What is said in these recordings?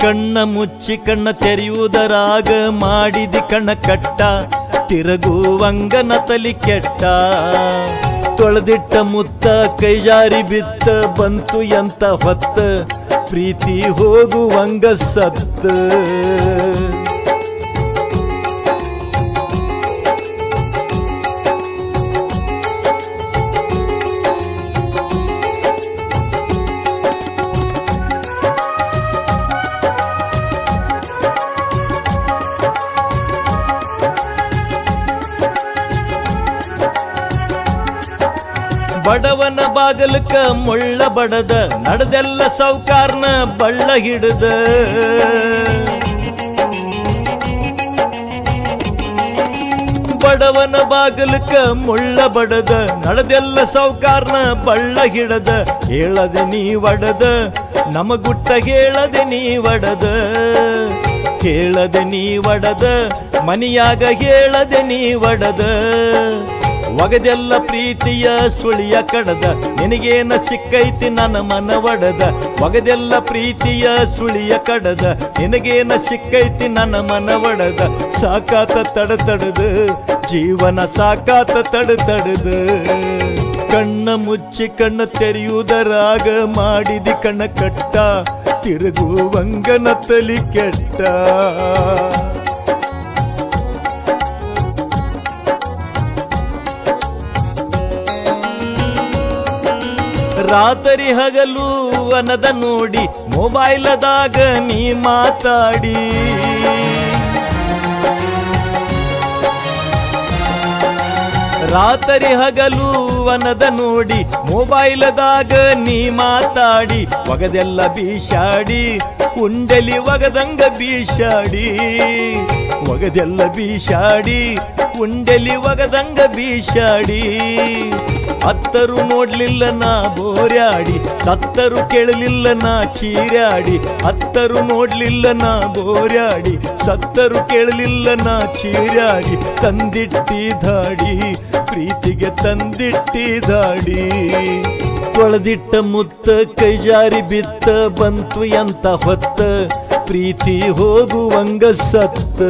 ಕಣ್ಣ ಮುಚ್ಚಿ ಕಣ್ಣ ತೆರೆಯುವುದರಾಗ ಮಾಡಿದಿ ಕಣ್ಣ ಕಟ್ಟ ತಿರುಗುವಂಗನ ತಲಿ ಕೆಟ್ಟ ತೊಳೆದಿಟ್ಟ ಮುತ್ತ ಕೈಜಾರಿ ಬಿತ್ತ ಬಂತು ಎಂತ ಹೊತ್ತ ಪ್ರೀತಿ ಹೋಗುವಂಗ ಸತ್ತ ಬಡವನ ಬಾಗಲಕ ಮುಳ್ಳ ಬಡದ ನಡೆದೆಲ್ಲ ಸೌಕಾರ್ನ ಬಳ್ಳ ಹಿಡದ ಬಡವನ ಬಾಗಲಕ ಮುಳ್ಳ ಬಡದ ನಡೆದೆಲ್ಲ ಸೌಕಾರ್ನ ಬಳ್ಳ ಹಿಡದ ಹೇಳದೆ ನೀ ಒಡದ ನಮಗುಟ್ಟ ಹೇಳದೆ ನೀ ಒಡದ ಹೇಳದೆ ನೀ ಒಡದ ಮನಿಯಾಗ ಹೇಳದೆ ನೀ ಒಡದ ಒಗದೆಲ್ಲ ಪ್ರೀತಿಯ ಸುಳಿಯ ಕಡದ ನಿನಗೇನ ಸಿಕ್ಕೈತಿ ನನ್ನ ಮನ ಒಡದ ಒಗದೆಲ್ಲ ಪ್ರೀತಿಯ ಸುಳಿಯ ಕಡದ ನಿನಗೇನ ಸಿಕ್ಕೈತಿ ನನ್ನ ಮನ ಒಡದ ಸಾಕಾತ ತಡತಡದ ಜೀವನ ಸಾಕಾತ ತಡತಡದ ಕಣ್ಣ ಮುಚ್ಚಿ ಕಣ್ಣ ತೆರೆಯುವುದರಾಗ ಮಾಡಿದಿ ಕಣ್ಣ ಕಟ್ಟ ತಿರುಗುವಂಗನ ತಲಿ ಕೆಟ್ಟ ರಾತ್ರಿ ಹಗಲು ವನದ ನೋಡಿ ಮೊಬೈಲದಾಗ ನೀ ಮಾತಾಡಿ ರಾತ್ರಿ ಹಗಲು ವನದ ನೋಡಿ ಮೊಬೈಲದಾಗ ನೀ ಮಾತಾಡಿ ಒಗದೆಲ್ಲ ಬೀಸಾಡಿ ಕುಂಡಲಿ ಒಗದಂಗ ಬೀಸಾಡಿ ಒಗದೆಲ್ಲ ಬೀಸಾಡಿ ಕುಂಡಲಿ ಒಗದಂಗ ಬೀಸಾಡಿ ಅತ್ತರು ನೋಡ್ಲಿಲ್ಲ ನಾ ಬೋರ್ಯಾಡಿ ಸತ್ತರು ಕೇಳಲಿಲ್ಲ ನಾ ಚೀರ್ಯಾಡಿ ಅತ್ತರು ನೋಡ್ಲಿಲ್ಲ ನಾ ಬೋರ್ಯಾಡಿ ಸತ್ತರು ಕೇಳಲಿಲ್ಲ ನಾ ಚೀರ್ಯಾಡಿ ತಂದಿಟ್ಟಿ ದಾಡಿ ಪ್ರೀತಿಗೆ ತಂದಿಟ್ಟಿ ದಾಡಿ ತೊಳೆದಿಟ್ಟ ಮುತ್ತ ಕೈಜಾರಿ ಬಿತ್ತ ಬಂತು ಎಂತ ಹೊತ್ತ ಪ್ರೀತಿ ಹೋಗುವಂಗ ಸತ್ತ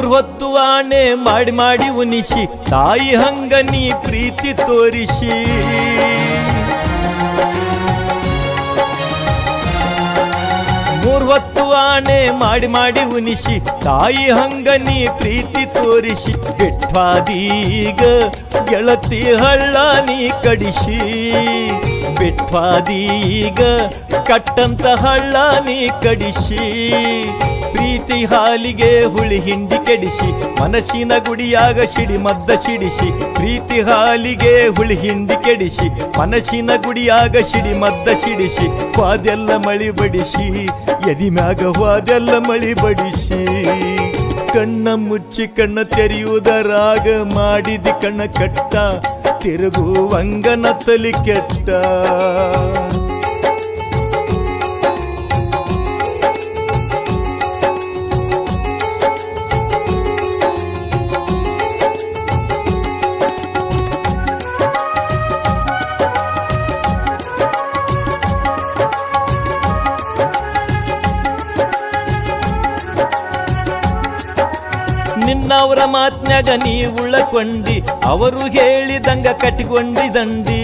ಹೊತ್ತು ಆಣೆ ಮಾಡಿ ಮಾಡಿ ಉನಿಸಿ ತಾಯಿ ಹಂಗ ನೀ ಪ್ರೀತಿ ತೋರಿಸಿ ಹೊತ್ತು ಆಣೆ ಮಾಡಿ ಮಾಡಿ ಉನಿಸಿ ತಾಯಿ ಹಂಗ ನೀ ಪ್ರೀತಿ ತೋರಿಸಿ ಬಿಟ್ವಾದೀಗ ಗೆಳತಿ ಹಳ್ಳ ನೀ ಕಡಿಸಿ ಬಿಟ್ವಾದೀಗ ಕಟ್ಟಂತ ಹಳ್ಳ ನೀ ಕಡಿಸಿ ಪ್ರೀತಿ ಹಾಲಿಗೆ ಹುಳಿ ಹಿಂಡಿ ಕೆಡಿಸಿ ಮನಸ್ಸಿನ ಗುಡಿಯಾಗ ಸಿಡಿ ಮದ್ದ ಸಿಡಿಸಿ ಪ್ರೀತಿ ಹಾಲಿಗೆ ಹುಳಿ ಹಿಂಡಿ ಕೆಡಿಸಿ ಮನಸ್ಸಿನ ಗುಡಿಯಾಗ ಸಿಡಿ ಮದ್ದ ಸಿಡಿಸಿ ವಾದೆಲ್ಲ ಮಳಿ ಬಡಿಸಿ ಎದಿ ಮ್ಯಾಗ ವಾದೆಲ್ಲ ಮಳಿ ಬಡಿಸಿ ಕಣ್ಣ ಮುಚ್ಚಿ ಕಣ್ಣ ತೆರೆಯುವುದರಾಗ ಮಾಡಿದಿ ಕಣ್ಣ ಕಟ್ಟ ತಿರುಗುವಂಗನ ತಲಿ ಕೆಟ್ಟ ನಿನ್ನವರ ಮಾತ್ನ್ಯಾಗ ನೀ ಉಳಕೊಂಡಿ ಅವರು ಹೇಳಿದಂಗ ಕಟ್ಟಿಕೊಂಡಿ ದಂಡಿ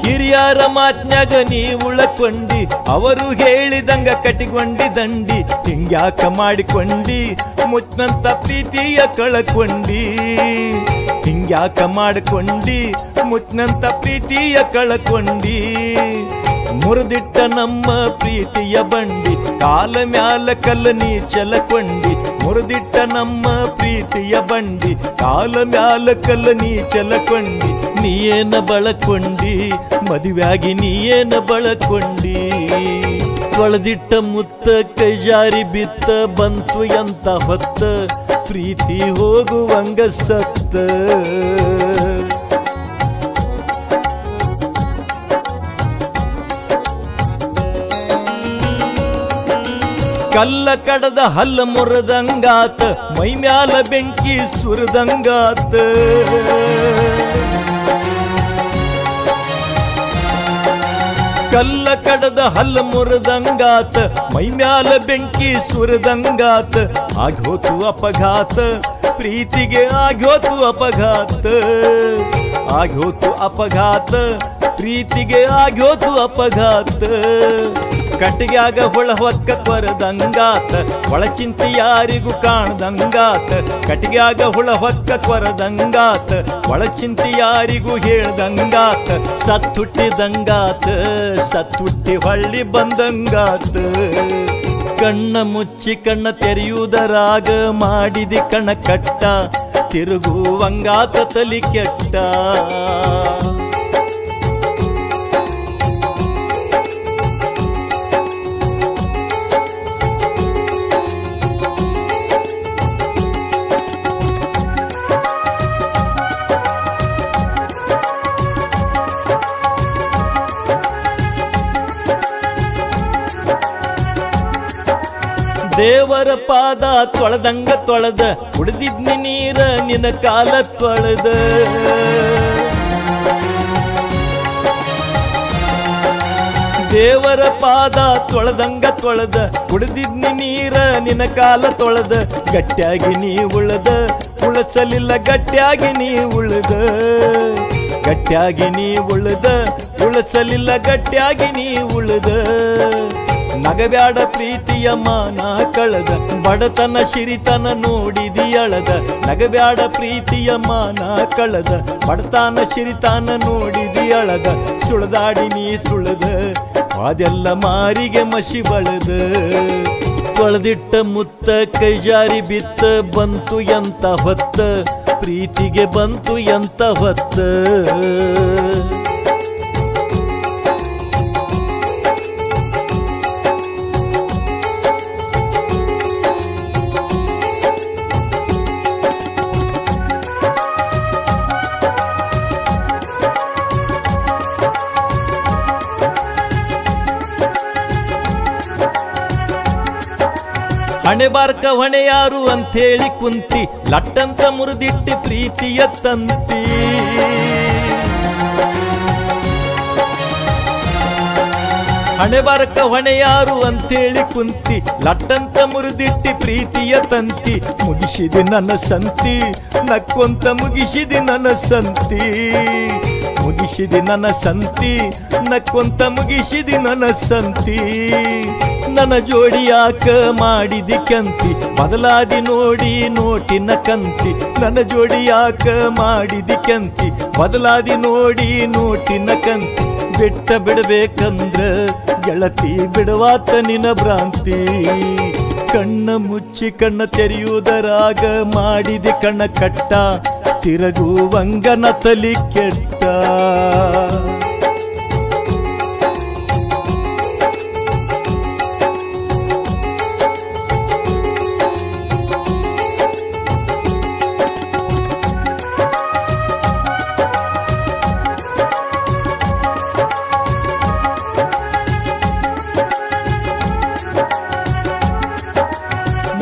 ಹಿರಿಯರ ಮಾತ್ನ್ಯಾಗ ನೀ ಉಳಕೊಂಡಿ ಅವರು ಹೇಳಿದಂಗ ಕಟ್ಟಿಕೊಂಡಿ ದಂಡಿ ಹಿಂಗ್ಯಾಕ ಮಾಡಿಕೊಂಡಿ ಮುಚ್ಚಂತ ಪ್ರೀತಿಯ ಕಳಕೊಂಡಿ ಹಿಂಗ್ಯಾಕ ಮಾಡಿಕೊಂಡಿ ಮುಚ್ಚಂತ ಪ್ರೀತಿಯ ಕಳಕೊಂಡಿ ಮುರಿದಿಟ್ಟ ನಮ್ಮ ಪ್ರೀತಿಯ ಬಂಡಿ ಕಾಲ ಮ್ಯಾಲ ಕಲ್ಲ ನೀ ಚಲಕೊಂಡಿ ಮುರಿದಿಟ್ಟ ನಮ್ಮ ಪ್ರೀತಿಯ ಬಂಡಿ ಕಾಲ ಮ್ಯಾಲ ಕಲ್ಲ ನೀ ಚಲಕೊಂಡಿ ನೀಯೇನ ಬಳಕೊಂಡಿ ಮದುವೆಯಾಗಿ ನೀಯೇನ ಬಳಕೊಂಡಿ ತೊಳೆದಿಟ್ಟ ಮುತ್ತ ಕೈ ಜಾರಿ ಬಿತ್ತ ಬಂತು ಎಂತ ಹೊತ್ತ ಪ್ರೀತಿ ಹೋಗುವಂಗ ಸತ್ತ ಕಲ್ಲ ಕಡದ ಹಲ್ಲ ಮುರದಂಗಾತ ಮೈ ಮ್ಯಾಲ ಬೆಂಕಿ ಸುರದಂಗಾತ ಕಲ್ಲ ಕಡದ ಹಲ್ಲ ಮುರದಂಗಾತ ಮೈ ಮ್ಯಾಲ ಬೆಂಕಿ ಸುರದಂಗಾತ ಆಗೋತು ಅಪಘಾತ ಪ್ರೀತಿಗೆ ಆಗೋತು ಅಪಘಾತ ಆಗೋತು ಅಪಘಾತ ಪ್ರೀತಿಗೆ ಆಗೋತು ಅಪಘಾತ ಕಟ್ಟಿಗ್ಯಾಗ ಹುಳ ಹೊಕ್ಕ ಕೊರದಂಗಾತ ಒಳ ಚಿಂತಿ ಯಾರಿಗೂ ಕಾಣದಂಗಾತ ಕಟ್ಟಿಗ್ಯಾಗ ಹುಳ ಹೊಕ್ಕ ಕೊರದಂಗಾತ ಒಳ ಚಿಂತಿ ಯಾರಿಗೂ ಹೇಳ್ದಂಗಾತ ಸತ್ತುಟ್ಟಿದಂಗಾತ ಸತ್ತುಟ್ಟಿ ಹೊಳ್ಳಿ ಬಂದಂಗಾತ ಕಣ್ಣ ಮುಚ್ಚಿ ಕಣ್ಣ ತೆರೆಯುವುದರಾಗ ಮಾಡಿದಿ ಕಣ ಕಟ್ಟ ತಿರುಗುವಂಗಾತ ತಲಿ ಕೆಟ್ಟ ದೇವರ ಪಾದ ತೊಳೆದಂಗ ತೊಳೆದ ಕುಡಿದಿದ್ನಿ ನೀರ ನಿನ್ನ ಕಾಲ ತೊಳೆದ ದೇವರ ಪಾದ ತೊಳೆದಂಗ ತೊಳೆದ ಕುಡಿದಿದ್ನಿ ನೀರ ನಿನ್ನ ಕಾಲ ತೊಳೆದ ಗಟ್ಟಿಯಾಗಿ ನೀ ಉಳದ ಉಳಸಲಿಲ್ಲ ಗಟ್ಟಿಯಾಗಿ ನೀ ಉಳದ ಗಟ್ಟಿಯಾಗಿ ನೀ ಉಳದ ಉಳಸಲಿಲ್ಲ ಗಟ್ಟಿಯಾಗಿ ನೀ ಉಳದ ನಗಬ್ಯಾಡ ಪ್ರೀತಿಯ ಮಾನ ಕಳೆದ ಬಡತನ ಸಿರಿತನ ನೋಡಿದಿಯಳದ ನಗಬ್ಯಾಡ ಪ್ರೀತಿಯ ಮಾನ ಕಳೆದ ಬಡತನ ಸಿರಿತನ ನೋಡಿದಿಯಳದ ಸುಳದಾಡಿ ನೀ ಸುಳದ ಅದೆಲ್ಲ ಮಾರಿಗೆ ಮಸಿ ಬಳದ ತೊಳೆದಿಟ್ಟ ಮುತ್ತ ಕೈ ಜಾರಿ ಬಿತ್ತ ಬಂತು ಎಂತ ಹೊತ್ತ ಪ್ರೀತಿಗೆ ಬಂತು ಎಂತ ಹೊತ್ತ ಹಣೆ ಬಾರ್ಕ ಹೊಣೆ ಯಾರು ಅಂಥೇಳಿ ಕುಂತಿ ಲಟ್ಟಂತ ಮುರಿದಿಟ್ಟಿ ಪ್ರೀತಿಯ ತಂತಿ ಹಣೆ ಬಾರ್ಕ ಹೊಣೆ ಯಾರು ಅಂಥೇಳಿ ಕುಂತಿ ಲಟ್ಟಂತ ಮುರಿದಿಟ್ಟಿ ಪ್ರೀತಿಯ ತಂತಿ ಮುಗಿಸಿದಿ ನನ್ನ ಸಂತಿ ನಕ್ಕೊಂತ ಮುಗಿಸಿದಿ ನನ್ನ ಸಂತಿ ಮುಗಿಸಿದಿ ನನ್ನ ಸಂತಿ ನಕ್ಕೊಂತ ಮುಗಿಸಿದಿ ನನ್ನ ಸಂತಿ ನನ್ನ ಜೋಡಿ ಯಾಕ ಮಾಡಿದಿ ಕಂತಿ ಬದಲಾದಿ ನೋಡಿ ನೋಟಿನ ಕಂತಿ ನನ್ನ ಜೋಡಿ ಯಾಕ ಮಾಡಿದಿ ಕಂತಿ ಬದಲಾದಿ ನೋಡಿ ನೋಟಿನ ಕಂತಿ ಬಿಟ್ಟ ಬಿಡಬೇಕಂದ್ರ ಗೆಳತಿ ಬಿಡವಾತ ನಿನ ಭ್ರಾಂತಿ ಕಣ್ಣ ಮುಚ್ಚಿ ಕಣ್ಣ ತೆರೆಯುವುದರಾಗ ಮಾಡಿದಿ ಕಣ್ಣ ಕಟ್ಟ ತಿರುಗುವಂಗನ ತಲಿ ಕೆಟ್ಟ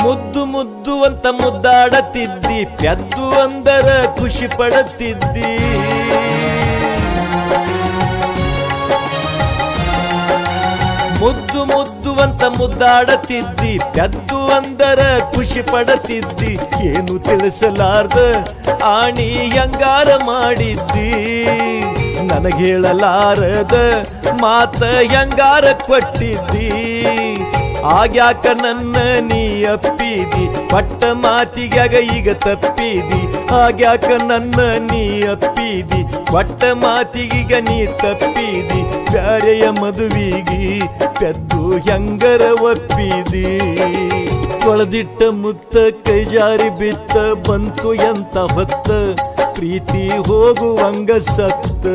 ಮುದ್ದು ಮುದ್ದು ಅಂತ ಮುದ್ದಾಡತಿದ್ದಿ ಪೆದ್ದು ಅಂದರ ಖುಷಿ ಪಡುತ್ತಿದ್ದಿ ಮುದ್ದು ಮುದ್ದು ಅಂತ ಮುದ್ದಾಡತಿದ್ದಿ ಪೆದ್ದು ಅಂದರ ಖುಷಿ ಪಡುತ್ತಿದ್ದಿ ಏನು ತಿಳಿಸಲಾರ್ದ ಆಣಿ ಹೆಂಗಾರ ಮಾಡಿದ್ದಿ ನನಗೇಳಲಾರದ ಮಾತ ಹೆಂಗಾರ ಕೊಟ್ಟಿದ್ದಿ ಆಗ್ಯಾಕ ನನ್ನ ನೀ ಅಪ್ಪಿದಿ ಪಟ್ಟ ಮಾತಿಗ್ಯಾಗ ಈಗ ತಪ್ಪಿದಿ ಆಗ್ಯಾಕ ನನ್ನ ನೀ ಅಪ್ಪಿದಿ ಪಟ್ಟ ಮಾತಿಗೀಗ ನೀ ತಪ್ಪಿದಿ ಬ್ಯಾರೆಯ ಮದುವಿಗಿ ಪೆದ್ದು ಹೆಂಗರ ಒಪ್ಪಿದಿ ತೊಳೆದಿಟ್ಟ ಮುತ್ತ ಕೈ ಜಾರಿ ಬಿತ್ತ ಬಂತು ಎಂತ ಹೊತ್ತ ಪ್ರೀತಿ ಹೋಗುವಂಗ ಸತ್ತ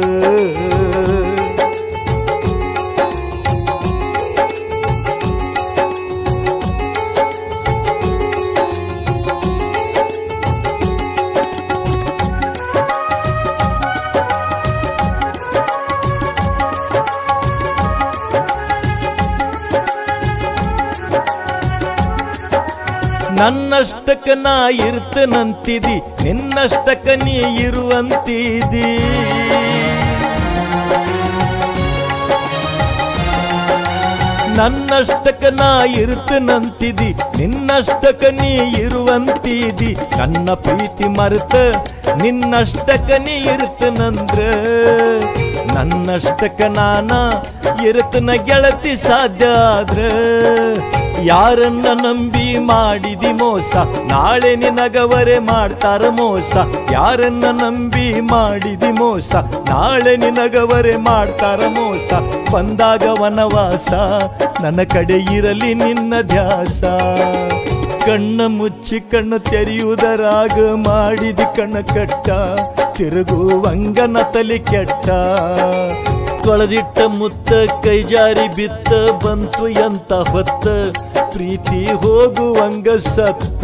ನನ್ನಷ್ಟಕ್ಕ ನಾ ಇರ್ತನಂತಿದಿ ನಿನ್ನಷ್ಟಕ್ಕ ನೀ ಇರುವಂತಿದಿ ನನ್ನಷ್ಟಕ್ಕ ನಾ ಇರ್ತನಂತಿದಿ ನಿನ್ನಷ್ಟಕ್ಕ ನೀ ಇರುವಂತಿದಿ ನನ್ನ ಪ್ರೀತಿ ಮರೆತ ನಿನ್ನಷ್ಟಕ್ಕ ನೀ ಇರ್ತನಂದ್ರ ನನ್ನಷ್ಟಕ್ಕ ನಾನ ಇರ್ತನ ಗೆಳತಿ ಸಾಧ್ಯ ಆದ್ರ ಯಾರನ್ನ ನಂಬಿ ಮಾಡಿದಿ ಮೋಸ ನಾಳೆ ನಿನಗವರೆ ಮಾಡ್ತಾರ ಮೋಸ ಯಾರನ್ನ ನಂಬಿ ಮಾಡಿದಿ ಮೋಸ ನಾಳೆ ನಿನಗವರೆ ಮಾಡ್ತಾರ ಮೋಸ ಬಂದಾಗ ವನವಾಸ ನನ್ನ ಕಡೆ ಇರಲಿ ನಿನ್ನ ಧ್ಯಾಸ ಕಣ್ಣ ಮುಚ್ಚಿ ಕಣ್ಣು ತೆರೆಯುವುದರಾಗ ಮಾಡಿದಿ ಕಣ್ಣ ಕಟ್ಟ ತಿರುಗುವಂಗನ ತಲೆ ಕೆಟ್ಟ ತೊಳೆದಿಟ್ಟ ಮುತ್ತ ಕೈ ಜಾರಿ ಬಿತ್ತ ಬಂತು ಎಂತ ಹೊತ್ತ ಪ್ರೀತಿ ಹೋಗುವಂಗ ಸತ್ತ